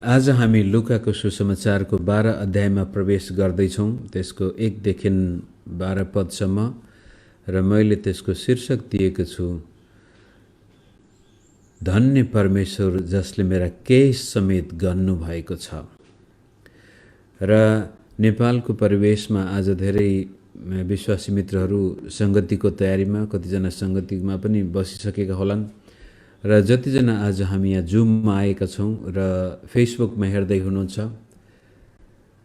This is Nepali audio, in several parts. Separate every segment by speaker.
Speaker 1: आज हामी लुकाको सुसमाचारको 12 अध्यायमा प्रवेश गर्दैछौँ। त्यसको 1 देखि 12 पदसम्म र मैले त्यसको शीर्षक दिएको छु, धन्य परमेश्वर जसले मेरा केस समेत गन्नु भएको छ। र नेपालको परिवेशमा आज धेरै विश्वासी मित्रहरू संगतिको तयारीमा, कतिजना संगतिमा पनि बसिसकेका होलान् र जतिजना आज हामी यहाँ जुममा आएका छौँ र फेसबुकमा हेर्दै हुनुहुन्छ,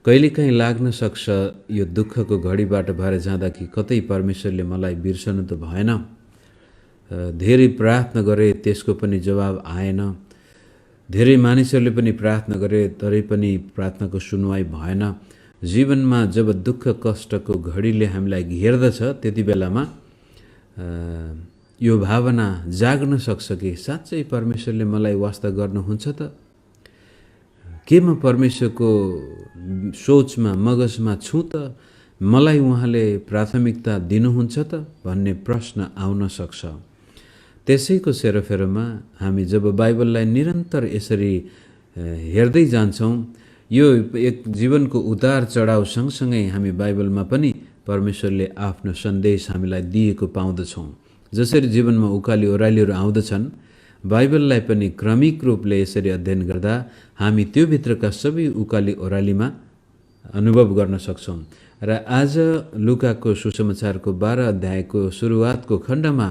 Speaker 1: कहिलेकाहीँ लाग्न सक्छ यो दुःखको घडीबाट भएर जाँदा कि कतै परमेश्वरले मलाई बिर्सनु त भएन, धेरै प्रार्थना गरे त्यसको पनि जवाब आएन, धेरै मानिसहरूले पनि प्रार्थना गरे तरै पनि प्रार्थनाको सुनवाई भएन। जीवनमा जब दुःख कष्टको घडीले हामीलाई घेर्दछ त्यति बेलामा यो भावना जाग्न सक्छ कि साँच्चै परमेश्वरले मलाई वास्ता गर्नुहुन्छ त, के म परमेश्वरको सोचमा मगजमा छु त, मलाई उहाँले प्राथमिकता दिनुहुन्छ त भन्ने प्रश्न आउन सक्छ। त्यसैको सेरोफेरोमा हामी जब बाइबललाई निरन्तर यसरी हेर्दै जान्छौँ, यो एक जीवनको उतार चढाव सँगसँगै हामी बाइबलमा पनि परमेश्वरले आफ्नो सन्देश हामीलाई दिएको पाउँदछौँ। जसरी जीवनमा उकाली ओह्रालीहरू आउँदछन्, बाइबललाई पनि क्रमिक रूपले यसरी अध्ययन गर्दा हामी त्यो भित्रका सबै उकाली ओह्रालीमा अनुभव गर्न सक्छौँ। र आज लुकाको सुसमाचारको 12 अध्यायको सुरुवातको खण्डमा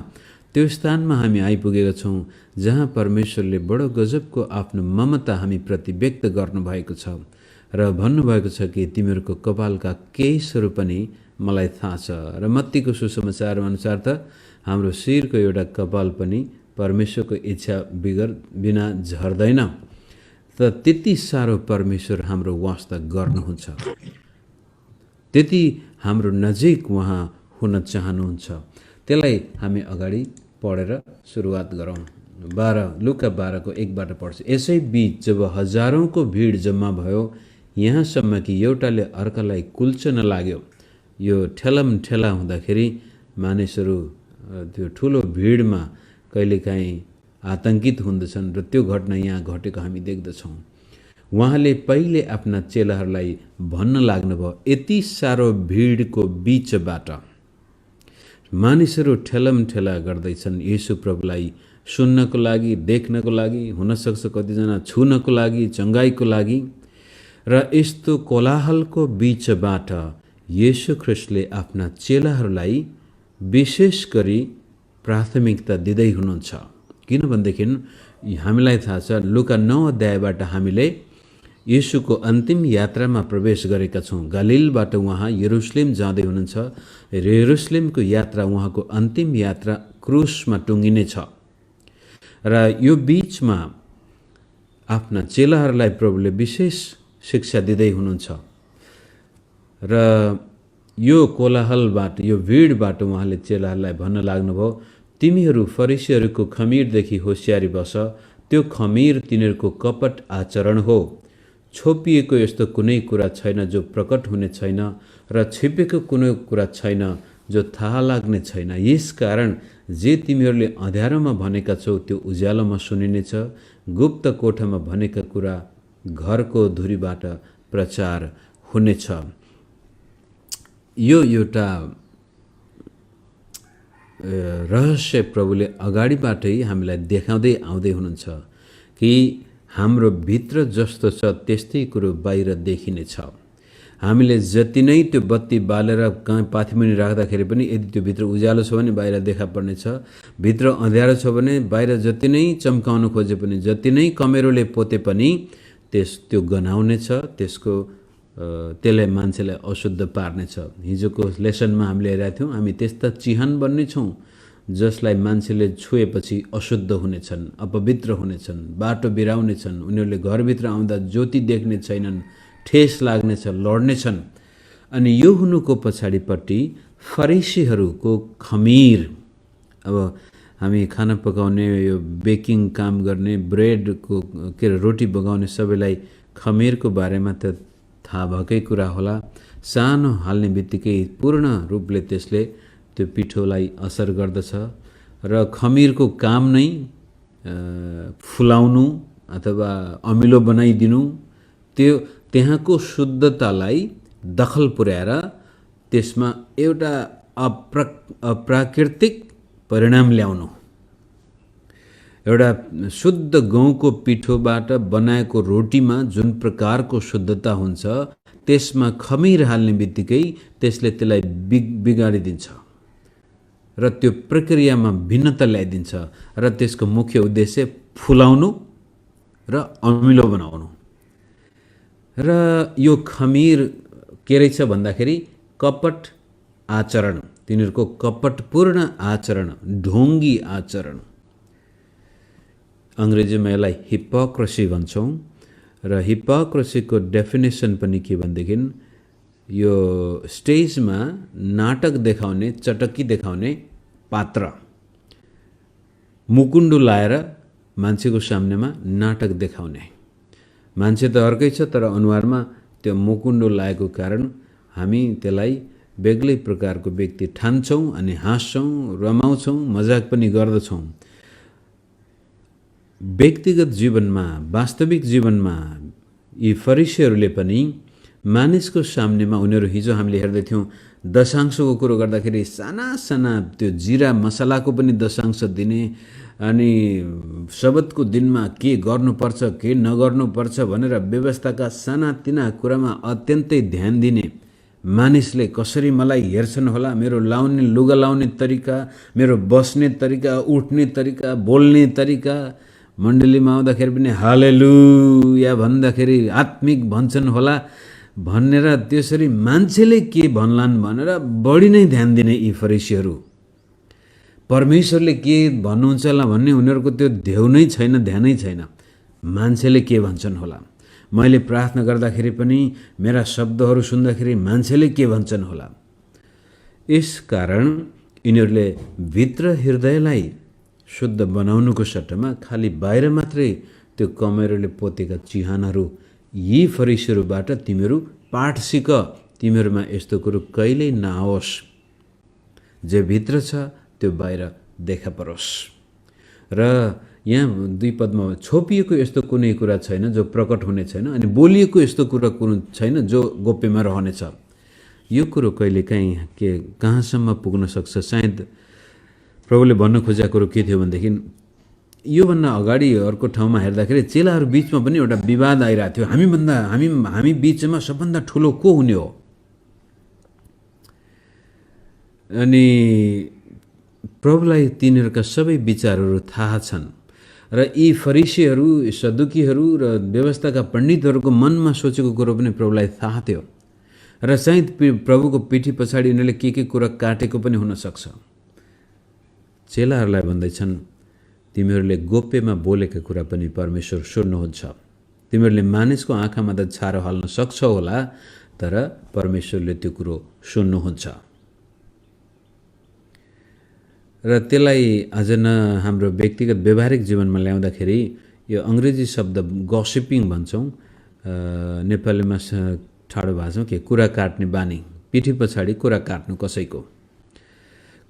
Speaker 1: त्यो स्थानमा हामी आइपुगेका छौँ जहाँ परमेश्वरले बडो गजबको आफ्नो ममता हामी प्रति व्यक्त गर्नुभएको छ र भन्नुभएको छ कि तिमीहरूको कपालका केशहरू पनि मलाई थाहा छ। र मत्तीको सुसमाचार अनुसार त हाम्रो शिरको एउटा कपाल पनि परमेश्वरको इच्छा बिना झर्दैन। त त्यति साह्रो परमेश्वर हाम्रो वास्ता गर्नुहुन्छ, त्यति हाम्रो नजिक उहाँ हुन चाहनुहुन्छ। त्यसलाई हामी अगाडि पढेर सुरुवात गरौँ। लुका 12 को 1बाट पढ्छु। यसै बीच जब हजारौंको भिड जम्मा भयो, यहाँसम्म कि एउटाले अर्कालाई कुल्चन लाग्यो। यो ठेला हुँदाखेरि मानिसहरू त्यो ठुलो भिडमा कहिलेकाहीँ आतंकित हुँदछन् र त्यो घटना यहाँ घटेको हामी देख्दछौँ। उहाँले पहिले आफ्ना चेलाहरूलाई भन्न लाग्नुभयो, यति साह्रो भिडको बीचबाट मानिसहरू ठेला गर्दैछन् येशू प्रभुलाई सुन्नको लागि, देख्नको लागि, हुनसक्छ कतिजना छुनको लागि, चङ्गाईको लागि। र यस्तो कोलाहलको बीचबाट येशू ख्रीष्टले आफ्ना चेलाहरूलाई विशेष गरी प्राथमिकता दिँदै हुनुहुन्छ। किनभनेदेखि हामीलाई थाहा छ, लुका 9 अध्यायबाट हामीले येशूको अन्तिम यात्रामा प्रवेश गरेका छौँ। गलिलबाट उहाँ यरुशलेम जाँदै हुनुहुन्छ र यरुशलेमको यात्रा उहाँको अन्तिम यात्रा क्रुसमा टुङ्गिने छ। र यो बीचमा आफ्ना चेलाहरूलाई प्रभुले विशेष शिक्षा दिँदै हुनुहुन्छ र यो कोलाहलबाट, यो भिडबाट उहाँले चेलाहरूलाई भन्न लाग्नुभयो, तिमीहरू फरिसीहरूको खमीरदेखि होसियारी बस, त्यो खमीर तिनीहरूको कपट आचरण हो। छोपिएको यस्तो कुनै कुरा छैन जो प्रकट हुने छैन र छिपेको कुनै कुरा छैन जो थाहा लाग्ने छैन। यसकारण जे तिमीहरूले अँध्यारोमा भनेका छौ त्यो उज्यालोमा सुनिनेछ, गुप्त कोठामा भनेका कुरा घरको धुरीबाट प्रचार हुनेछ। यो एउटा रहस्य प्रभुले अगाडिबाटै हामीलाई देखाउँदै आउँदै हुनुहुन्छ कि हाम्रो भित्र जस्तो छ त्यस्तै कुरो बाहिर देखिनेछ। हामीले जति नै त्यो बत्ती बालेर कहाँ पाथीमुनि राख्दाखेरि पनि यदि त्यो भित्र उज्यालो छ भने बाहिर देखा पर्नेछ, भित्र अँध्यारो छ भने बाहिर जति नै चम्काउन खोजे पनि, जति नै कमेरोले पोते पनि त्यो गनाउनेछ, त्यसले मान्छेलाई अशुद्ध पार्नेछ। हिजोको लेसनमा हामीले हेरेका थियौँ, हामी त्यस्ता चिहान बन्ने छौँ जसलाई मान्छेले छुएपछि अशुद्ध हुनेछन्, अपवित्र हुनेछन्, बाटो बिराउनेछन्, उनीहरूले घरभित्र आउँदा ज्योति देख्ने छैनन्, ठेस लाग्नेछ, लड्नेछन्। अनि यो हुनुको पछाडिपट्टि फरिसीहरूको खमीर, अब हामी खाना पकाउने, यो बेकिङ काम गर्ने, ब्रेडको रोटी बगाउने सबैलाई खमीरको बारेमा त थाहा भएकै कुरा होला। सानो हाल्ने बित्तिकै पूर्ण रूपले त्यसले त्यो पिठोलाई असर गर्दछ र खमीरको काम नै फुलाउनु अथवा अमिलो बनाइदिनु, त्यो त्यहाँको शुद्धतालाई दखल पुर्याएर त्यसमा एउटा अप्राकृतिक परिणाम ल्याउनु। एउटा शुद्ध गहुँको पिठोबाट बनाएको रोटीमा जुन प्रकारको शुद्धता हुन्छ, त्यसमा खमीर हाल्ने बित्तिकै त्यसले त्यसलाई बिगाडिदिन्छ र त्यो प्रक्रियामा भिन्नता ल्याइदिन्छ र त्यसको मुख्य उद्देश्य फुलाउनु र अमिलो बनाउनु। र यो खमीर के रहेछ भन्दाखेरि कपट आचरण, तिनीहरूको कपटपूर्ण आचरण, ढोंगी आचरण। अंग्रेजीमा यसलाई हिपोक्रेसी भन्छौँ र हिपोक्रेसीको डेफिनेसन पनि के भनेदेखि यो स्टेजमा नाटक देखाउने, चटक्की देखाउने पात्र, मुकुण्डो लाएर मान्छेको सामनेमा नाटक देखाउने। मान्छे त अर्कै छ, तर अनुहारमा त्यो मुकुण्डो लागेको कारण हामी त्यसलाई बेग्लै प्रकारको व्यक्ति ठान्छौँ अनि हाँस्छौँ, रमाउँछौँ, मजाक पनि गर्दछौँ। व्यक्तिगत जीवनमा, वास्तविक जीवनमा यी फरिसीहरूले पनि मानिसको सामनेमा, उनीहरू हिजो हामीले हेर्दैथ्यौँ दशांशको कुरो गर्दाखेरि साना साना त्यो जिरा मसलाको पनि दशांश दिने, अनि शबतको दिनमा के गर्नुपर्छ के नगर्नुपर्छ भनेर व्यवस्थाका सानातिना कुरामा अत्यन्तै ध्यान दिने मानिसले कसरी मलाई हेर्छन् होला, मेरो लाउने लुगा लाउने तरिका, मेरो बस्ने तरिका, उठ्ने तरिका, बोल्ने तरिका, मण्डलीमा आउँदाखेरि पनि हालेलुया भन्दाखेरि आत्मिक भन्छन् होला भनेर त्यसरी मान्छेले के भन्लान् भनेर बढी नै ध्यान दिने यी फरिसीहरू। परमेश्वरले के भन्नुहुन्छ होला भन्ने उनीहरूको त्यो ध्येउ नै छैन, ध्यानै छैन। मान्छेले के भन्छन् होला, मैले प्रार्थना गर्दाखेरि पनि मेरा शब्दहरू सुन्दाखेरि मान्छेले के भन्छन् होला। यस कारण यिनीहरूले भित्र हृदयलाई शुद्ध बनाउनुको सट्टामा खाली बाहिर मात्रै त्यो कमेरोले पोतेका चिहानहरू, यी फरिसीहरूबाट तिमीहरू पाठ सिक, तिमीहरूमा यस्तो कुरो कहिल्यै नआओस्। जे भित्र छ त्यो बाहिर देखा परोस्। र यहाँ 2 पदमा छोपिएको यस्तो कुनै कुरा छैन जो प्रकट हुने छैन, अनि बोलिएको यस्तो कुरा कुनै छैन जो गोप्यमा रहनेछ। यो कुरो कहिलेकाहीँ के कहाँसम्म पुग्न सक्छ? सायद प्रभुले भन्न खोजेको कुरो के थियो भनेदेखि, योभन्दा अगाडि अर्को ठाउँमा हेर्दाखेरि चेलाहरू बिचमा पनि एउटा विवाद आइरहेको थियो, हामी बिचमा सबभन्दा ठुलो को हुने हो। अनि प्रभुलाई तिनीहरूका सबै विचारहरू थाहा छन् र यी फरिसीहरू, सदुकीहरू र व्यवस्थाका पण्डितहरूको मनमा सोचेको कुरो पनि प्रभुलाई थाहा थियो र सायद प्रभुको पिठी पछाडि उनीहरूले के कुरा काटेको पनि हुन सक्छ। चेलाहरूलाई भन्दैछन्, तिमीहरूले गोप्यमा बोलेका कुरा पनि परमेश्वर सुन्नुहुन्छ। तिमीहरूले मानिसको आँखामा त छारो हाल्न सक्छौ होला, तर परमेश्वरले त्यो कुरो सुन्नुहुन्छ। र त्यसलाई अझ न हाम्रो व्यक्तिगत व्यवहारिक जीवनमा ल्याउँदाखेरि यो अंग्रेजी शब्द गसिपिङ भन्छौँ, नेपालीमा ठाडो भाषामा के कुरा काट्ने बानी, पिठी पछाडि कुरा काट्नु कसैको।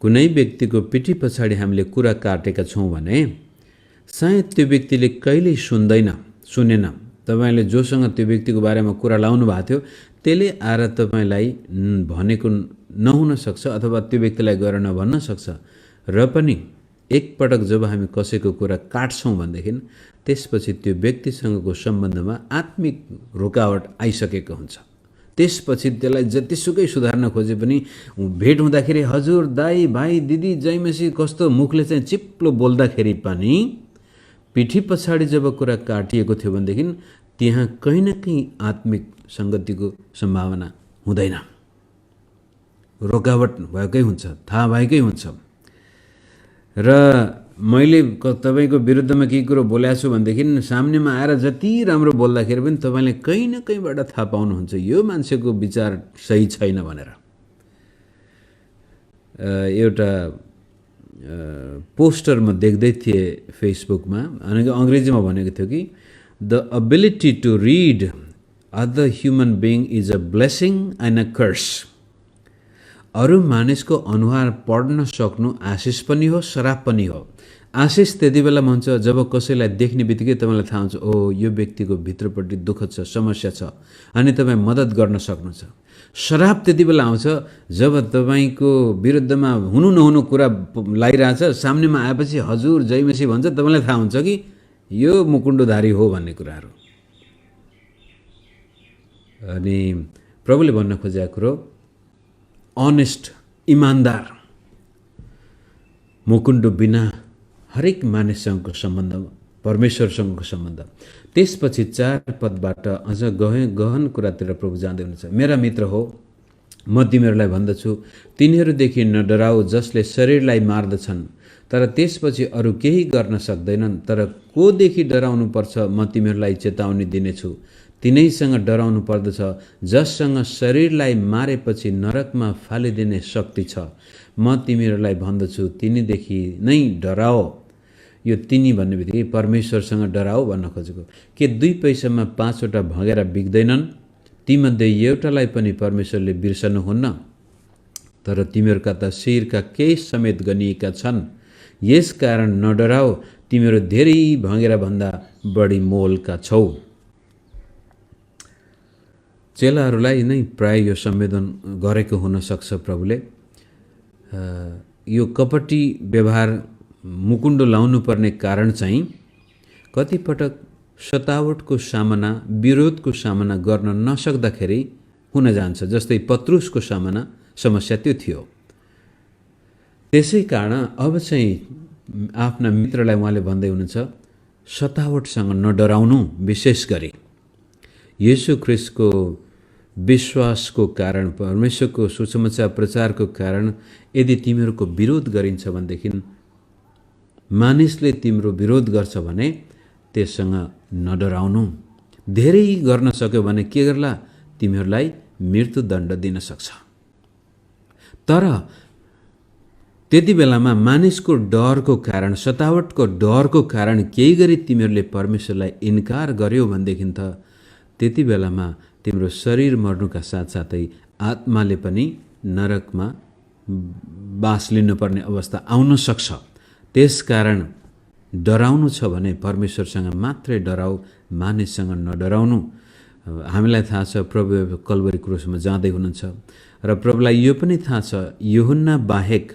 Speaker 1: कुनै व्यक्तिको पिठी पछाडि हामीले कुरा काटेका छौँ भने सायद त्यो व्यक्तिले कहिल्यै सुनेन। तपाईले जोसँग त्यो व्यक्तिको बारेमा कुरा लाउनु भएको थियो त्यसले आएर तपाईलाई भनेको नहुन सक्छ, अथवा त्यो व्यक्तिलाई गएर नभन्न सक्छ। र पनि एकपटक जब हामी कसैको कुरा काट्छौँ भनेदेखि त्यसपछि त्यो व्यक्तिसँगको सम्बन्धमा आत्मिक रुकावट आइसकेको हुन्छ। त्यसपछि त्यसलाई जतिसुकै सुधार्न खोजे पनि भेट हुँदाखेरि हजुर, दाई, भाइ, दिदी, जयमसी कस्तो मुखले चाहिँ चिप्लो बोल्दाखेरि पनि पिठी पछाडि जब कुरा काटिएको थियो भनेदेखि त्यहाँ कहीँ न कहीँ आत्मिक संगतिको सम्भावना हुँदैन, रोकावट भएकै हुन्छ, थाहा भएकै हुन्छ। र मैले तपाईको विरुद्धमा केही कुरो बोलेको छु भनेदेखि सामनेमा आएर जति राम्रो बोल्दाखेरि पनि तपाईले कहीँ न कहीँबाट थाहा पाउनुहुन्छ यो मान्छेको विचार सही छैन भनेर। एउटा पोस्टर म देख्दै थिएँ फेसबुकमा, अनि अंग्रेजीमा भनेको थियो कि the ability to read other human being is a blessing and a curse. अरू मानिसको अनुहार पढ्न सक्नु आशिष पनि हो, श्राप पनि हो। आशिष त्यति बेलामा हुन्छ जब कसैलाई देख्ने बित्तिकै तपाईँलाई थाहा हुन्छ, ओ यो व्यक्तिको भित्रपट्टि दुःख छ, समस्या छ, अनि तपाईँ मद्दत गर्न सक्नुहुन्छ। श्राप त्यति बेला आउँछ जब तपाईँको विरुद्धमा हुनु नहुनु कुरा लागिरहेछ, सामनेमा आएपछि हजुर जय मसी भन्छ, तपाईँलाई थाहा हुन्छ कि यो मुकुण्डधारी हो भन्ने कुराहरू। अनि प्रभुले भन्न खोजेको कुरो अनेस्ट, इमान्दार, मुकुण्ड बिना हरेक मानिससँगको सम्बन्ध, परमेश्वरसँगको सम्बन्ध। त्यसपछि 4 पदबाट अझ गहन कुरातिर प्रभु जाँदै हुनुहुन्छ। मेरा मित्र हो, म तिमीहरूलाई भन्दछु, तिनीहरूदेखि नडराऊ जसले शरीरलाई मार्दछन् तर त्यसपछि अरू केही गर्न सक्दैनन्। तर कोदेखि डराउनु पर्छ म तिमीहरूलाई चेतावनी दिनेछु। तिनैसँग डराउनु पर्दछ जससँग शरीरलाई मारेपछि नरकमा फालिदिने शक्ति छ। म तिमीहरूलाई भन्दछु तिनीदेखि नै डराओ। यो तिनी भन्ने बित्तिकै परमेश्वरसँग डराओ भन्न खोजेको। के 2 पैसामा 5वटा भँगेरा बिग्दैनन्? तीमध्ये एउटालाई पनि परमेश्वरले बिर्सनुहुन्न। तर तिमीहरूका त शिरका केही समेत गनिएका छन्। यस कारण नडराओ, तिमीहरू धेरै भँगेरा भन्दा बढी मोलका छौ। चेलाहरूलाई नै प्राय यो सम्बोधन गरेको हुन सक्छ प्रभुले। यो कपटी व्यवहार मुकुण्ड लाउनु पर्ने कारण चाहिँ कतिपटक सतावटको सामना, विरोधको सामना गर्न नसक्दाखेरि हुन जान्छ। जस्तै पत्रुसको समस्या त्यो थियो। त्यसै कारण अब चाहिँ आफ्ना मित्रलाई उहाँले भन्दै हुनुहुन्छ सतावटसँग नडराउनु। विशेष गरी येशू ख्रीष्टको विश्वासको कारण, परमेश्वरको सुसमाचार प्रचारको कारण यदि तिमीहरूको विरोध गरिन्छ भनेदेखि, मानिसले तिम्रो विरोध गर्छ भने त्यससँग नडराउनु। धेरै गर्न सक्यो भने के गर्ला? तिमीहरूलाई मृत्युदण्ड दिन सक्छ। तर त्यति बेलामा मानिसको डरको कारण, सतावटको डरको कारण केही गरी तिमीहरूले परमेश्वरलाई इन्कार गर्यो भनेदेखि त त्यति बेलामा तिम्रो शरीर मर्नुका साथसाथै आत्माले पनि नरकमा बास लिनुपर्ने अवस्था आउन सक्छ। त्यसकारण डराउनु छ भने परमेश्वरसँग मात्रै डराऊ, मानिससँग नडराउनु। हामीलाई थाहा छ प्रभु कल्वरी क्रुसमा जाँदै हुनुहुन्छ र प्रभुलाई यो पनि थाहा छ यूहन्ना बाहेक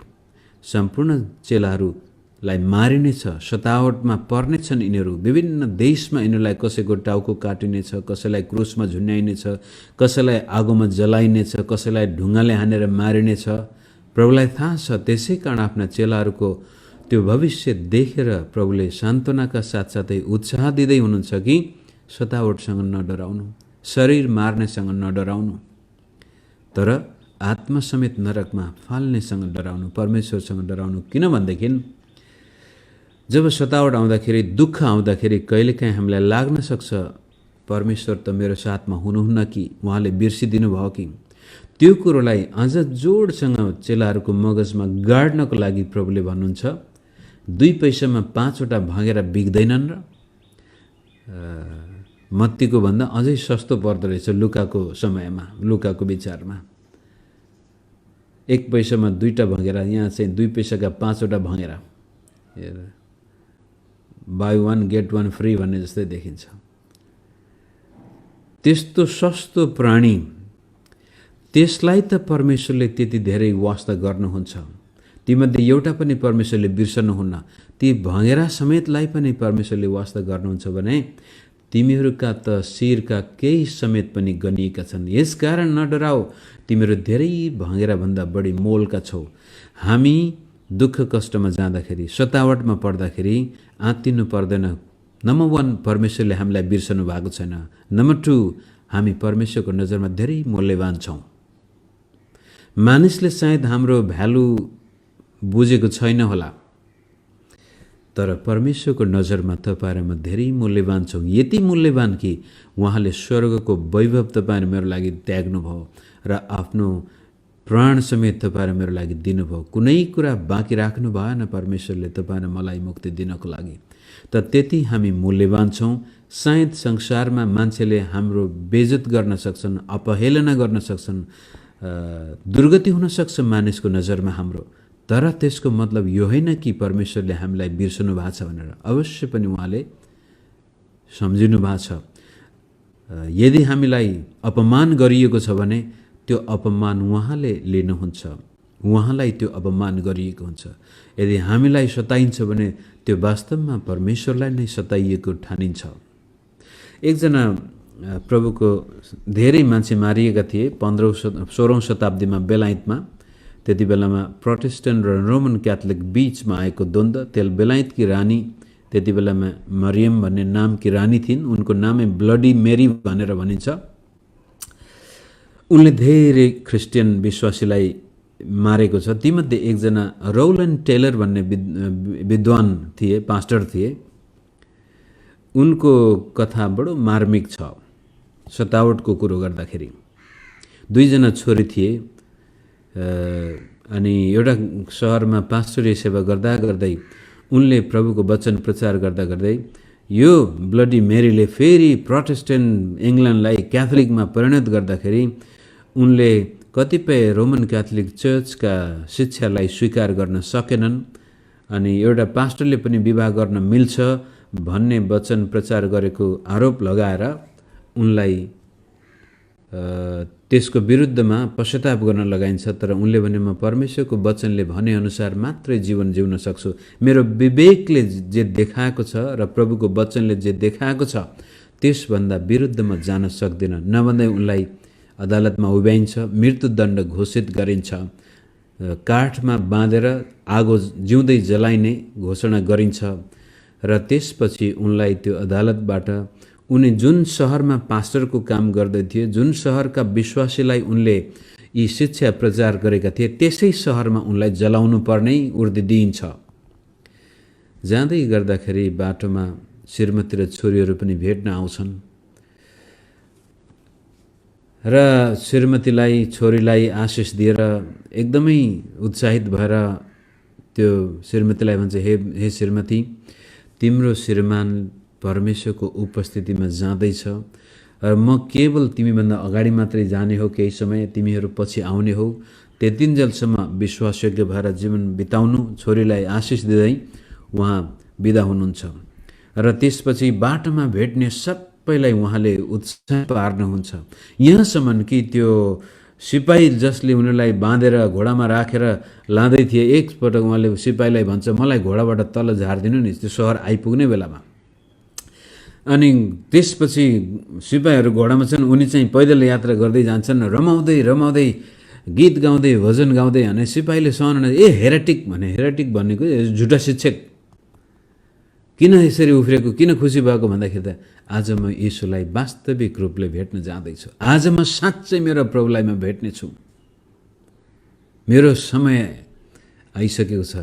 Speaker 1: सम्पूर्ण चेलाहरूलाई मारिनेछ, सतावटमा पर्नेछन् यिनीहरू। विभिन्न देशमा यिनीहरूलाई कसैको टाउको काटिनेछ, कसैलाई क्रुसमा झुन्याइनेछ, कसैलाई आगोमा जलाइनेछ, कसैलाई ढुङ्गाले हानेर मारिनेछ। प्रभुलाई थाहा छ। त्यसै कारण आफ्ना चेलाहरूको त्यो भविष्य देखेर प्रभुले सान्त्वनाका साथसाथै उत्साह दिँदै हुनुहुन्छ कि सतावटसँग नडराउनु, शरीर मार्नेसँग नडराउनु, तर आत्मा समेत नरकमा फाल्नेसँग डराउनु, परमेश्वरसँग डराउनु। किनभनेदेखि जब सतावट आउँदाखेरि, दुःख आउँदाखेरि कहिलेकाहीँ हामीलाई लाग्न सक्छ परमेश्वर त मेरो साथमा हुनुहुन्न कि, उहाँले बिर्सिदिनु भयो कि। त्यो कुरोलाई अझ जोडसँग चेलाहरूको मगजमा गाड्नको लागि प्रभुले भन्नुहुन्छ 2 पैसामा 5वटा भँगेरा बिग्दैनन् र मत्तीको भन्दा अझै सस्तो पर्दो रहेछ लुकाको समयमा, लुकाको विचारमा। 1 पैसामा 2टा भँगेरा, यहाँ चाहिँ 2 पैसाका 5वटा भँगेरा। बाई 1 गेट 1 फ्री भन्ने जस्तै देखिन्छ। त्यस्तो सस्तो प्राणी, त्यसलाई त परमेश्वरले त्यति धेरै वास्ता गर्नुहुन्छ। तीमध्ये एउटा पनि परमेश्वरले बिर्सनुहुन्न। ती भँगेरा समेतलाई पनि परमेश्वरले वास्ता गर्नुहुन्छ भने तिमीहरूका त शिरका केही समेत पनि गनिएका छन्। यसकारण नडराऊ, तिमीहरू धेरै भँगेरा भन्दा बढी मोलका छौ। हामी दुःख कष्टमा जाँदाखेरि, सतावटमा पर्दाखेरि आत्तिनु पर्दैन। नम्बर 1 परमेश्वरले हामीलाई बिर्सनु भएको छैन। नम्बर 2 हामी परमेश्वरको नजरमा धेरै मूल्यवान छौँ। मानिसले सायद हाम्रो भ्यालु बुझेको छैन होला, तर परमेश्वरको नजरमा तपाईँ र म धेरै मूल्यवान छौँ। यति मूल्यवान कि उहाँले स्वर्गको वैभव तपाईँ र मेरो लागि त्याग्नुभयो र आफ्नो प्राण समेत तपाईँ र मेरो लागि दिनुभयो। कुनै कुरा बाँकी राख्नु भएन परमेश्वरले तपाईँ र मलाई मुक्ति दिनको लागि। त त्यति हामी मूल्यवान छौँ। सायद संसारमा मान्छेले हाम्रो बेइज्जत गर्न सक्छन्, अपहेलना गर्न सक्छन्, दुर्गति हुन सक्छ मानिसको नजरमा हाम्रो, तर त्यसको मतलब यो होइन कि परमेश्वरले हामीलाई बिर्सनु भएको छ भनेर। अवश्य पनि उहाँले सम्झिनु भएको छ। यदि हामीलाई अपमान गरिएको छ भने त्यो अपमान उहाँले लिनुहुन्छ, उहाँलाई त्यो अपमान गरिएको हुन्छ। यदि हामीलाई सताइन्छ भने त्यो वास्तवमा परमेश्वरलाई नै सताइएको ठानिन्छ। एकजना प्रभुको धेरै मान्छे मारिएका थिए 16औं शताब्दीमा बेलायतमा। त्यति बेलामा प्रोटेस्टेन्ट र रोमन क्याथोलिक बीचमा आएको द्वन्द्व। बेलायतकी रानी त्यति बेलामा मरियम भन्ने नामकी रानी थिइन्। उनको नामै ब्लडी मेरी भनेर भनिन्छ। उनले धेरै ख्रिस्टियन विश्वासीलाई मारेको छ। तीमध्ये एकजना रौलन टेलर भन्ने विद्वान थिए, पास्टर थिए। उनको कथा बडो मार्मिक छ सतावटको कुरो गर्दाखेरि। दुईजना छोरी थिए अनि एउटा सहरमा पास्टरीय सेवा गर्दा गर्दै उनले प्रभुको वचन प्रचार गर्दा गर्दै यो ब्लडी मेरीले फेरि प्रोटेस्टेन्ट इङ्ल्यान्डलाई क्याथोलिकमा परिणत गर्दाखेरि उनले कतिपय रोमन क्याथोलिक चर्चका शिक्षालाई स्वीकार गर्न सकेनन्। अनि एउटा पास्टरले पनि विवाह गर्न मिल्छ भन्ने वचन प्रचार गरेको आरोप लगाएर उनलाई त्यसको विरुद्धमा पश्चाताप गर्न लगाइन्छ। तर उनले भने म परमेश्वरको वचनले भने अनुसार मात्रै जीवन जिउन सक्छु। मेरो विवेकले जे देखाएको छ र प्रभुको वचनले जे देखाएको छ त्यसभन्दा विरुद्धमा जान सक्दिन नभन्दै उनलाई अदालतमा उभ्याइन्छ, मृत्युदण्ड घोषित गरिन्छ, काठमा बाँधेर आगो जिउँदै जलाइने घोषणा गरिन्छ। र त्यसपछि उनलाई त्यो अदालतबाट उनी जुन सहरमा पास्टरको काम गर्दै थिए, जुन सहरका विश्वासीलाई उनले यी शिक्षा प्रचार गरेका थिए, त्यसै सहरमा उनलाई जलाउनु पर्ने उर्दी दिइन्छ। जाँदै गर्दाखेरि बाटोमा श्रीमती र छोरीहरू पनि भेट्न आउँछन् र श्रीमतीलाई छोरीलाई आशिष दिएर एकदमै उत्साहित भएर त्यो श्रीमतीलाई भन्छ, हे श्रीमती, तिम्रो श्रीमान परमेश्वरको उपस्थितिमा जाँदैछ र म केवल तिमीभन्दा अगाडि मात्रै जाने हो, केही समय तिमीहरू पछि आउने हो, त्यतिन्जेलसम्म विश्वासयोग्य भएर जीवन बिताउनु। छोरीलाई आशिष दिँदै उहाँ बिदा हुनुहुन्छ र त्यसपछि बाटोमा भेट्ने सबैलाई उहाँले उत्साह पार्नुहुन्छ। यहाँसम्म कि त्यो सिपाही जसले उनीहरूलाई बाँधेर घोडामा राखेर लाँदै थिए, एकपटक उहाँले सिपाहीलाई भन्छ, मलाई घोडाबाट तल झारिदिनु नि त्यो सहर आइपुग्ने बेलामा। अनि त्यसपछि सिपाहीहरू घोडामा छन्, उनी चाहिँ पैदल यात्रा गर्दै जान्छन्, रमाउँदै रमाउँदै गीत गाउँदै भजन गाउँदै। अनि सिपाहीले सहन हेरेटिक भने, हेरेटिक भनेको झुटा शिक्षक, किन यसरी उफ्रेको, किन खुसी भएको भन्दाखेरि त आज म यीशुलाई वास्तविक रूपले भेट्न जाँदैछु, आज म साँच्चै मेरो प्रभुलाई म भेट्नेछु, मेरो समय आइसकेको छ।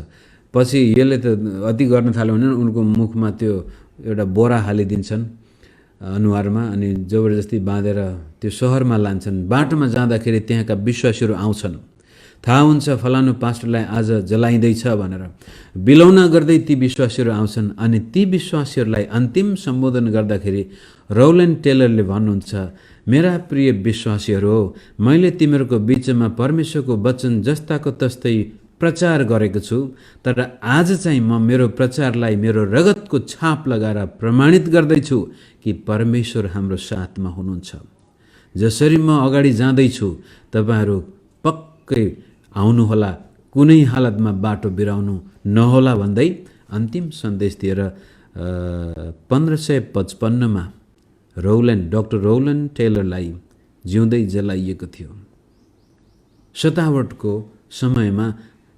Speaker 1: पछि यसले त अति गर्न थाल्यो भने उनको मुखमा त्यो एउटा बोरा हालिदिन्छन् अनुहारमा अनि जबरजस्ती बाँधेर त्यो सहरमा लान्छन्। बाटोमा जाँदाखेरि त्यहाँका विश्वासीहरू आउँछन्, थाहा हुन्छ फलानु पास्टरलाई आज जलाइँदैछ भनेर। बिलौना गर्दै ती विश्वासीहरू आउँछन् अनि ती विश्वासीहरूलाई अन्तिम सम्बोधन गर्दाखेरि रौलन टेलरले भन्नुहुन्छ, मेरा प्रिय विश्वासीहरू हो, मैले तिमीहरूको बिचमा परमेश्वरको वचन जस्ताको तस्तै प्रचार गरेको छु, तर आज चाहिँ म मेरो प्रचारलाई मेरो रगतको छाप लगाएर प्रमाणित गर्दैछु कि परमेश्वर हाम्रो साथमा हुनुहुन्छ। जसरी म अगाडि जाँदैछु तपाईँहरू पक्कै आउनुहोला, कुनै हालतमा बाटो बिराउनु नहोला भन्दै अन्तिम सन्देश दिएर 1555मा डाक्टर रौलन टेलरलाई जिउँदै जलाइएको थियो। सतावटको समयमा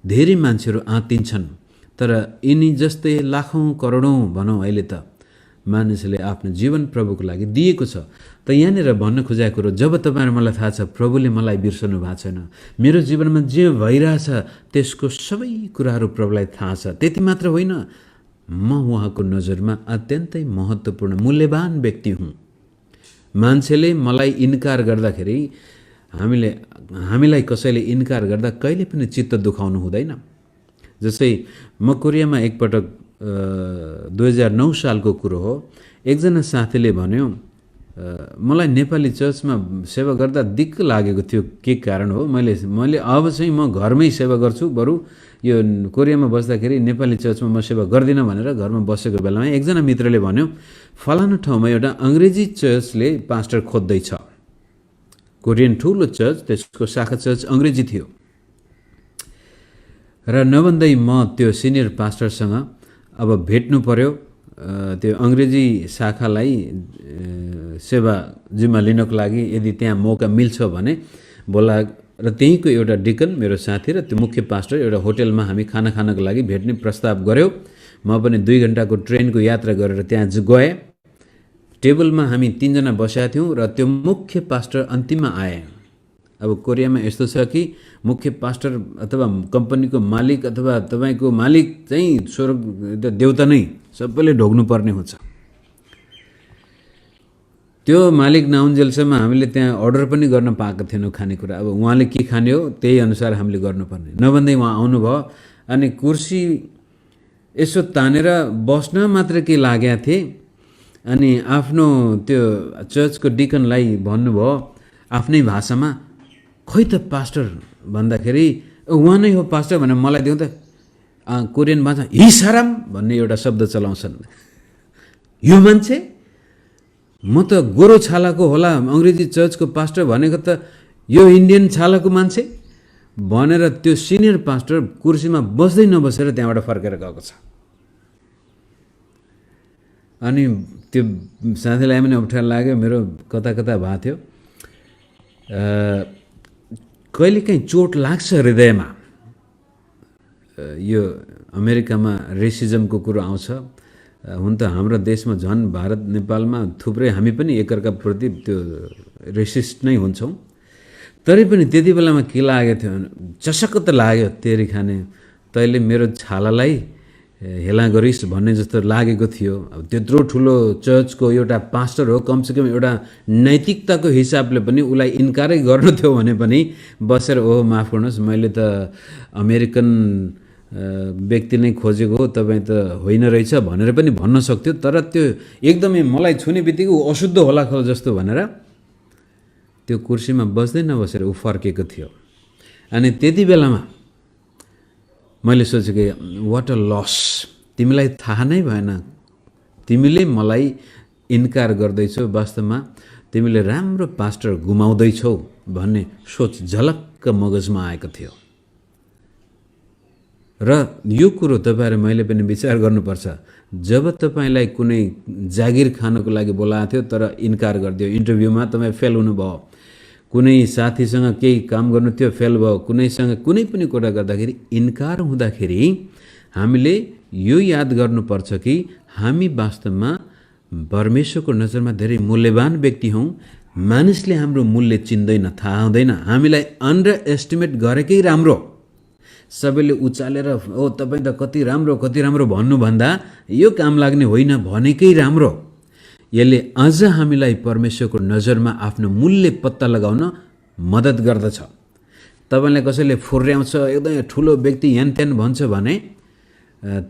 Speaker 1: धेरै मान्छेहरू आँतिन्छन्, तर यिनी जस्तै लाखौं करोडौं भनौँ अहिले त मानिसले आफ्नो जीवन प्रभुको लागि दिएको छ। त यहाँनिर भन्न खोजेको कुरो, जब तपाईँहरू मलाई थाहा छ प्रभुले मलाई बिर्सनु भएको छैन, मेरो जीवनमा जे भइरहेछ त्यसको सबै कुराहरू प्रभुलाई थाहा छ। त्यति मात्र होइन, म उहाँको नजरमा अत्यन्तै महत्त्वपूर्ण मूल्यवान व्यक्ति हुँ। मान्छेले मलाई इन्कार गर्दाखेरि हामीलाई कसैले इन्कार गर्दा कहिले पनि चित्त दुखाउनु हुँदैन। जस्तै म कोरियामा एकपटक 2009 सालको कुरो हो, एकजना साथीले भन्यो मलाई नेपाली चर्चमा सेवा गर्दा दिक्क लागेको थियो। के कारण हो, मैले अब चाहिँ म घरमै सेवा गर्छु, बरु यो कोरियामा बस्दाखेरि नेपाली चर्चमा म सेवा गर्दिनँ भनेर घरमा बसेको बेलामा एकजना मित्रले भन्यो फलाना ठाउँमा एउटा अङ्ग्रेजी चर्चले पास्टर खोज्दैछ। कोरियन ठुलो चर्च, त्यसको शाखा चर्च अङ्ग्रेजी थियो र नभन्दै म त्यो सिनियर पास्टरसँग अब भेट्नु पर्यो। त्यो अङ्ग्रेजी शाखालाई सेवा जिम्मा लिनको लागि यदि त्यहाँ मौका मिल्छ भने बोला र त्यहीँको एउटा डिकन मेरो साथी र त्यो मुख्य पास्टर एउटा होटलमा हामी खाना खानको लागि भेट्ने प्रस्ताव गऱ्यौँ। म पनि 2 घण्टाको ट्रेनको यात्रा गरेर त्यहाँ गएँ। टेबलमा हामी 3 जना बसेका थियौँ र त्यो मुख्य पास्टर अन्तिममा आए। अब कोरियामा यस्तो छ कि मुख्य पास्टर अथवा कम्पनीको मालिक अथवा तपाईँको मालिक चाहिँ स्वर्ग देवता नै सबैले ढोग्नु पर्ने हुन्छ। त्यो मालिक नआउन्जेलसम्म हामीले त्यहाँ अर्डर पनि गर्न पाएको थिएनौँ खानेकुरा। अब उहाँले के खाने हो त्यही अनुसार हामीले गर्नुपर्ने। नभन्दै उहाँ आउनुभयो अनि कुर्सी यसो तानेर बस्न मात्र के लागेका थिए अनि आफ्नो त्यो चर्चको डिकनलाई भन्नुभयो आफ्नै भाषामा, खै त पास्टर भन्दाखेरि उहाँ नै हो पास्टर भनेर मलाई दिउँ त कोरियन भाषा हिसाराम भन्ने एउटा शब्द चलाउँछन्। यो मान्छे म त गोरो छालाको होला अङ्ग्रेजी चर्चको पास्टर भनेको त यो इन्डियन छालाको मान्छे भनेर त्यो सिनियर पास्टर कुर्सीमा बस्दै नबसेर त्यहाँबाट फर्केर गएको छ। अनि त्यो साथीलाई पनि अप्ठ्यारो लाग्यो, मेरो कता कता भएको थियो। कहिलेकाहीँ चोट लाग्छ हृदयमा। यो अमेरिकामा रेसिजमको कुरो आउँछ। हुन त हाम्रो देशमा झन् भारत नेपालमा थुप्रै हामी पनि एकअर्काप्रति त्यो रेसिस्ट नै हुन्छौँ। तरै पनि त्यति बेलामा के लागेको थियो, चसक्क त लाग्यो तेरी खाने तैँले मेरो छालालाई हेला गरिस् भन्ने जस्तो लागेको थियो। अब त्यत्रो ठुलो चर्चको एउटा पास्टर हो, कमसेकम एउटा नैतिकताको हिसाबले पनि उसलाई इन्कारै गर्नु थियो भने पनि बसेर ओहो माफ गर्नुहोस् मैले त अमेरिकन व्यक्ति नै खोजेको हो, तपाईँ त होइन रहेछ भनेर पनि भन्न सक्थ्यो। तर त्यो एकदमै मलाई छुने बित्तिकै ऊ अशुद्ध होला खो जस्तो भनेर त्यो कुर्सीमा बस्दै नबसेर ऊ फर्केको थियो। अनि त्यति बेलामा मैले सोचेको वाट अ लस, तिमीलाई थाहा नै भएन, तिमीले मलाई इन्कार गर्दैछौ, वास्तवमा तिमीले राम्रो पास्टर गुमाउँदैछौ भन्ने सोच झलक्क मगजमा आएको थियो। र यो कुरो तपाईँहरू मैले पनि विचार गर्नुपर्छ। जब तपाईँलाई कुनै जागिर खानको लागि बोलाएको थियो तर इन्कार गरिदियो, इन्टरभ्यूमा तपाईँ फेल हुनुभयो, कुनै साथीसँग केही काम गर्नु थियो फेल भयो, कुनैसँग कुनै पनि कुरा गर्दाखेरि इन्कार हुँदाखेरि हामीले यो याद गर्नुपर्छ कि हामी वास्तवमा परमेश्वरको नजरमा धेरै मूल्यवान व्यक्ति हौँ। मानिसले हाम्रो मूल्य चिन्दैन, थाहा हुँदैन, हामीलाई अन्डर एस्टिमेट गरेकै राम्रो। सबैले उचालेर ओ तपाईँ त कति राम्रो भन्नुभन्दा यो काम लाग्ने होइन भनेकै राम्रो। यसले अझ हामीलाई परमेश्वरको नजरमा आफ्नो मूल्य पत्ता लगाउन मद्दत गर्दछ। तपाईँलाई कसैले फुर्याउँछ, एकदमै ठुलो व्यक्ति यान त्यान भन्छ भने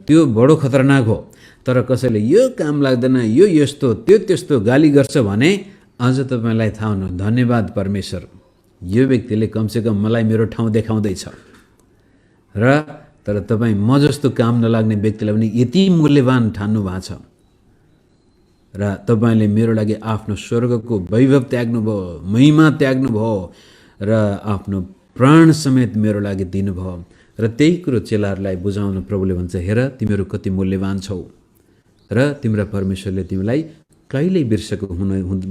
Speaker 1: त्यो बडो खतरनाक हो। तर कसैले यो काम लाग्दैन, यो यस्तो त्यो त्यस्तो गाली गर्छ भने अझ तपाईँलाई थाहा हुनु धन्यवाद परमेश्वर, यो व्यक्तिले कमसेकम मलाई मेरो ठाउँ देखाउँदैछ। र तर तपाईँ म जस्तो काम नलाग्ने व्यक्तिलाई पनि यति मूल्यवान ठान्नु भएको छ र तपाईँले मेरो लागि आफ्नो स्वर्गको वैभव त्याग्नुभयो, महिमा त्याग्नुभयो र आफ्नो प्राण समेत मेरो लागि दिनुभयो। र त्यही कुरो चेलाहरूलाई बुझाउन प्रभुले भन्छ, हेर तिमीहरू कति मूल्यवान छौ र तिम्रा परमेश्वरले तिमीलाई कहिल्यै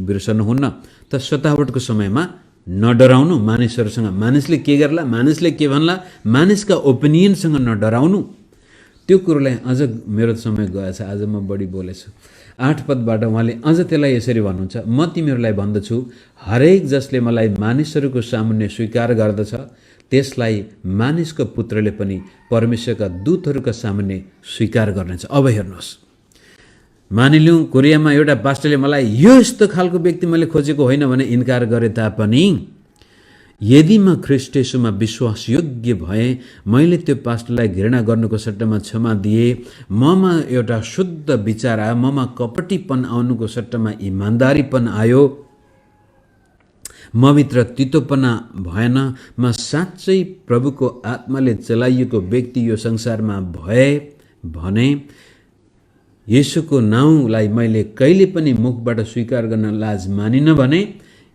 Speaker 1: बिर्सनुहुन्न। त सतावटको समयमा नडराउनु मानिसहरूसँग, मानिसले के गर्ला, मानिसले के भन्ला, मानिसका ओपिनियनसँग नडराउनु। त्यो कुरोलाई अझ मेरो समय गएछ, आज म बढी बोलेछु। 8 पदबाट उहाँले अझ त्यसलाई यसरी भन्नुहुन्छ, म तिमीहरूलाई भन्दछु हरेक जसले मलाई मानिसहरूको सामुन्ने स्वीकार गर्दछ त्यसलाई मानिसको पुत्रले पनि परमेश्वरका दूतहरूका सामुन्ने स्वीकार गर्नेछ। अब हेर्नुहोस्, मानिलिउँ कोरियामा एउटा पास्टरले मलाई यो यस्तो खालको व्यक्ति मैले खोजेको होइन भने इन्कार गरे तापनि यदि म ख्रीष्ट येशूमा विश्वासयोग्य भएँ, मैले त्यो पास्टरलाई घृणा गर्नुको सट्टामा क्षमा दिए, ममा एउटा शुद्ध विचार आयो, ममा कपटीपन आउनुको सट्टामा इमान्दारीपन आयो, मभित्र तितोपना भएन, म साँच्चै प्रभुको आत्माले चलाइएको व्यक्ति यो संसारमा भए भने येशूको नाउँलाई मैले कहिले पनि मुखबाट स्वीकार गर्न लाज मानिन भने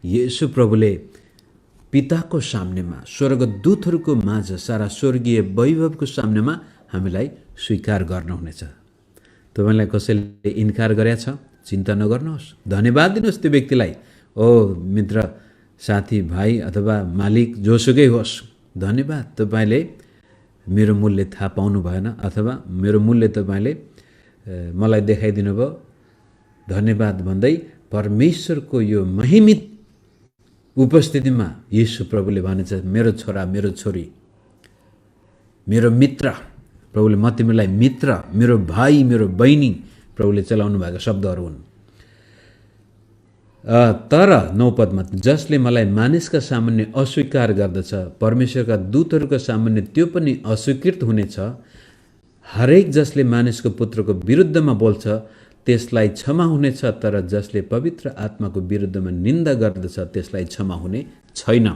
Speaker 1: येशू प्रभुले पिताको सामनेमा, स्वर्गदूतहरूको माझ, सारा स्वर्गीय वैभवको सामनेमा हामीलाई स्वीकार गर्नुहुनेछ। तपाईँलाई कसैले इन्कार गरेछ? चिन्ता नगर्नुहोस्, धन्यवाद दिनुहोस् त्यो व्यक्तिलाई। ओ मित्र, साथी, भाइ अथवा मालिक जोसुकै होस्, धन्यवाद, तपाईँले मेरो मूल्य थाहा पाउनु भएन अथवा मेरो मूल्य तपाईँले मलाई देखाइदिनु भयो, धन्यवाद भन्दै परमेश्वरको यो महिमित उपस्थितिमा येशू प्रभुले भनेछ, मेरो छोरा, मेरो छोरी, मेरो मित्र। प्रभुले म तिमीलाई मित्र, मेरो भाइ, मेरो बहिनी प्रभुले चलाउनु भएको शब्दहरू हुन्। तर 9 पदमा, जसले मलाई मानिसका सामान्य अस्वीकार गर्दछ, परमेश्वरका दूतहरूका सामान्य त्यो पनि अस्वीकृत हुनेछ। हरेक जसले मानिसको पुत्रको विरुद्धमा बोल्छ त्यसलाई क्षमा हुनेछ, तर जसले पवित्र आत्माको विरुद्धमा निन्दा गर्दछ त्यसलाई क्षमा हुने छैन।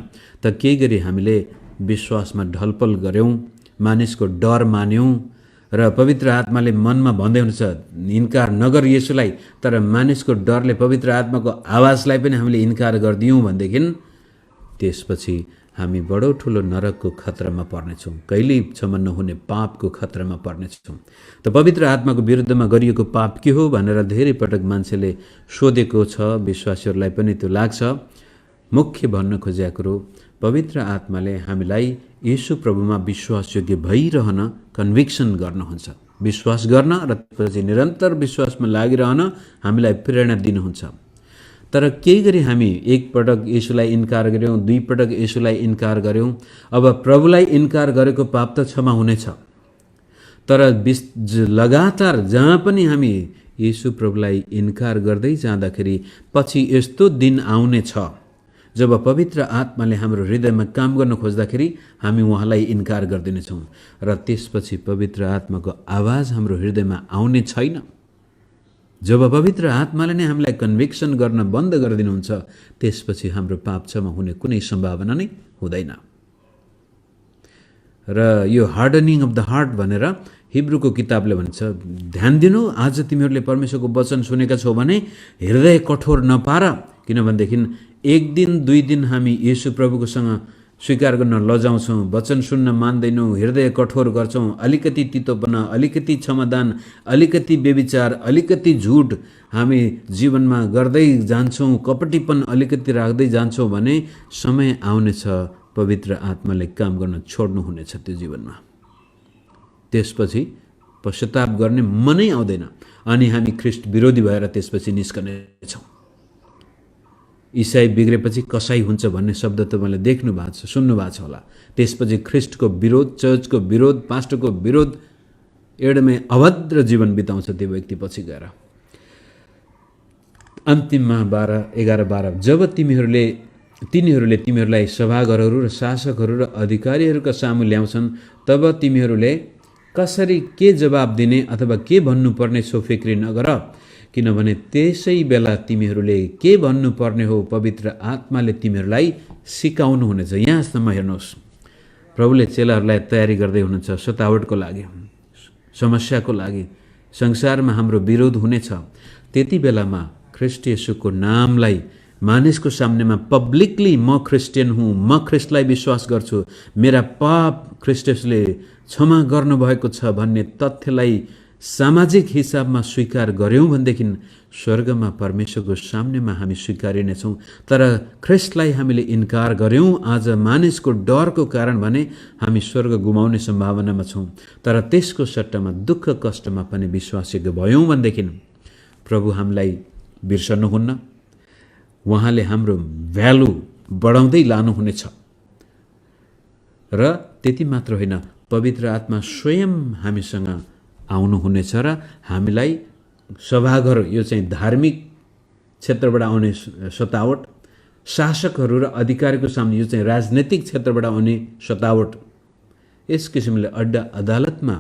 Speaker 1: त केही गरी हामीले विश्वासमा ढलपल गऱ्यौँ, मानिसको डर मान्यौँ र पवित्र आत्माले मनमा भन्दै हुन्छ इन्कार नगर येशूलाई, तर मानिसको डरले पवित्र आत्माको आवाजलाई पनि हामीले इन्कार गरिदियौँ भनेदेखि त्यसपछि हामी बडो ठुलो नरकको खतरामा पर्नेछौँ, कहिल्यै क्षमा नहुने पापको खतरामा पर्नेछौँ। त पवित्र आत्माको विरुद्धमा गरिएको पाप के हो भनेर धेरै पटक मान्छेले सोधेको छ, विश्वासीहरूलाई पनि त्यो लाग्छ। मुख्य भन्न खोजेको कुरो, पवित्र आत्माले हामीलाई येशू प्रभुमा विश्वासयोग्य भइरहन कन्भिक्सन गर्नुहुन्छ, विश्वास गर्न र त्यसपछि निरन्तर विश्वासमा लागिरहन हामीलाई प्रेरणा दिनुहुन्छ। तर केही गरी हामी एक पटक येशूलाई इन्कार गऱ्यौँ, 2 पटक येशूलाई इन्कार गऱ्यौँ, अब प्रभुलाई इन्कार गरेको पाप त क्षमा हुनेछ। तर लगातार जहाँ पनि हामी येशू प्रभुलाई इन्कार गर्दै जाँदाखेरि पछि यस्तो दिन आउने छ जब पवित्र आत्माले हाम्रो हृदयमा काम गर्न खोज्दाखेरि हामी उहाँलाई इन्कार गर्दिनेछौँ र त्यसपछि पवित्र आत्माको आवाज हाम्रो हृदयमा आउने छैन। जब पवित्र आत्माले नै हामीलाई कन्भिक्सन गर्न बन्द गरिदिनुहुन्छ त्यसपछि हाम्रो पाप क्षमा हुने कुनै सम्भावना नै हुँदैन। र यो हार्डनिङ अफ द हार्ट भनेर हिब्रूको किताबले भन्छ, ध्यान दिनु, आज तिमीहरूले परमेश्वरको वचन सुनेका छौ भने हृदय कठोर नपार, किनभनेदेखि 1 दिन 2 दिन हामी येशू प्रभुकोसँग स्वीकार गर्न लजाउँछौँ, वचन सुन्न मान्दैनौँ, हृदय कठोर गर्छौँ, अलिकति तितोपना, अलिकति क्षमादान, अलिकति व्यभिचार, अलिकति झुट हामी जीवनमा गर्दै जान्छौँ, कपटीपन अलिकति राख्दै जान्छौँ भने समय आउनेछ पवित्र आत्माले काम गर्न छोड्नु हुनेछ त्यो जीवनमा। त्यसपछि पश्चाताप गर्ने मनै आउँदैन अनि हामी ख्रीष्ट विरोधी भएर त्यसपछि निस्कनेछौँ। इसाई बिग्रेपछि कसाई हुन्छ भन्ने शब्द तपाईँले देख्नु भएको छ, सुन्नु भएको छ होला। त्यसपछि ख्रीष्टको विरोध, चर्चको विरोध, पास्टरको विरोध, एकदमै अभद्र जीवन बिताउँछ त्यो व्यक्ति पछि गएर। अन्तिममा 11-12, जब तिनीहरूले तिमीहरूलाई सभाघरहरू र शासकहरू र अधिकारीहरूका सामु ल्याउँछन् तब तिमीहरूले कसरी के जवाब दिने अथवा के भन्नुपर्ने सो फिक्री नगर, किनभने त्यसै बेला तिमीहरूले के भन्नुपर्ने हो पवित्र आत्माले तिमीहरूलाई सिकाउनु हुनेछ। यहाँसम्म हेर्नुहोस्, प्रभुले चेलाहरूलाई तयारी गर्दै हुनुहुन्छ सतावटको लागि, समस्याको लागि, संसारमा हाम्रो विरोध हुनेछ। त्यति बेलामा ख्रीष्ट येशूको नामलाई मानिसको सामनेमा पब्लिकली म क्रिस्चियन हुँ, म ख्रीष्टलाई विश्वास गर्छु, मेरा पाप ख्रीष्ट येशूले क्षमा गर्नुभएको छ भन्ने तथ्यलाई सामाजिक हिसाबमा स्वीकार गर्यौँ भनेदेखि स्वर्गमा परमेश्वरको सामनेमा हामी स्वीकारिनेछौँ। तर ख्रीष्टलाई हामीले इन्कार गर्यौँ आज मानिसको डरको कारण भने हामी स्वर्ग गुमाउने सम्भावनामा छौँ। तर त्यसको सट्टामा दुःख कष्टमा पनि विश्वासयोग्य भयौँ भनेदेखि प्रभु हामीलाई बिर्सनुहुन्न, उहाँले हाम्रो भ्यालु बढाउँदै लानुहुनेछ। र त्यति मात्र होइन, पवित्र आत्मा स्वयं हामीसँग आउनुहुनेछ र हामीलाई सभाघर, यो चाहिँ धार्मिक क्षेत्रबाट आउने सतावट, शासकहरू र अधिकारीको सामने यो चाहिँ राजनैतिक क्षेत्रबाट आउने सतावट यस किसिमले अदालतमा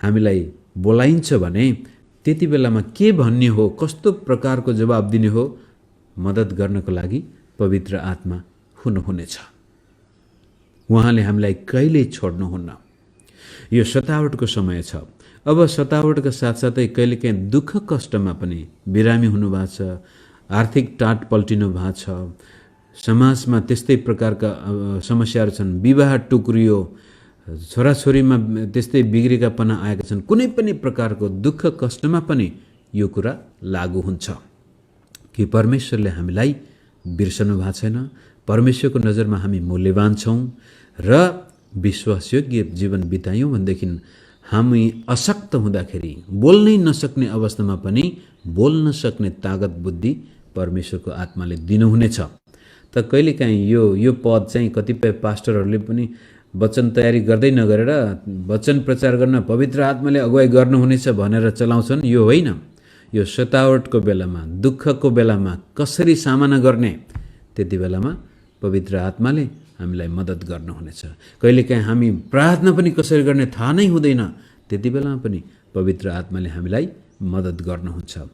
Speaker 1: हामीलाई बोलाइन्छ भने त्यति बेलामा के भन्ने हो, कस्तो प्रकारको जवाब दिने हो, मद्दत गर्नको लागि पवित्र आत्मा हुनुहुनेछ। उहाँले हामीलाई कहिल्यै छोड्नुहुन्न। यो सतावटको समय छ। अब सतावटका साथसाथै कहिलेकाहीँ दुःख कष्टमा पनि बिरामी हुनुभएको छ, आर्थिक टाट पल्टिनु भएको छ, समाजमा त्यस्तै प्रकारका समस्याहरू छन्, विवाह टुक्रियो, छोराछोरीमा त्यस्तै बिग्रेकापना आएका छन्, कुनै पनि प्रकारको दुःख कष्टमा पनि यो कुरा लागू हुन्छ कि परमेश्वरले हामीलाई बिर्सनु भएको छैन, परमेश्वरको नजरमा हामी मूल्यवान छौँ र विश्वासयोग्य जीवन बितायौँ भनेदेखि हामी अशक्त हुँदाखेरि, बोल्नै नसक्ने अवस्थामा पनि बोल्न सक्ने तागत बुद्धि परमेश्वरको आत्माले दिनुहुनेछ। त कहिलेकाहीँ यो पद चाहिँ कतिपय पास्टरहरूले पनि वचन तयारी गर्दै नगरेर वचन प्रचार गर्न पवित्र आत्माले अगुवाई गर्नुहुनेछ भनेर चलाउँछन्। यो होइन। यो सतावटको बेलामा, दुःखको बेलामा कसरी सामना गर्ने, त्यति बेलामा पवित्र आत्माले हामीलाई मद्दत गर्नुहुनेछ। कहिलेकाहीँ हामी प्रार्थना पनि कसरी गर्ने थाहा नै हुँदैन, त्यति बेलामा पनि पवित्र आत्माले हामीलाई मद्दत गर्नुहुन्छ।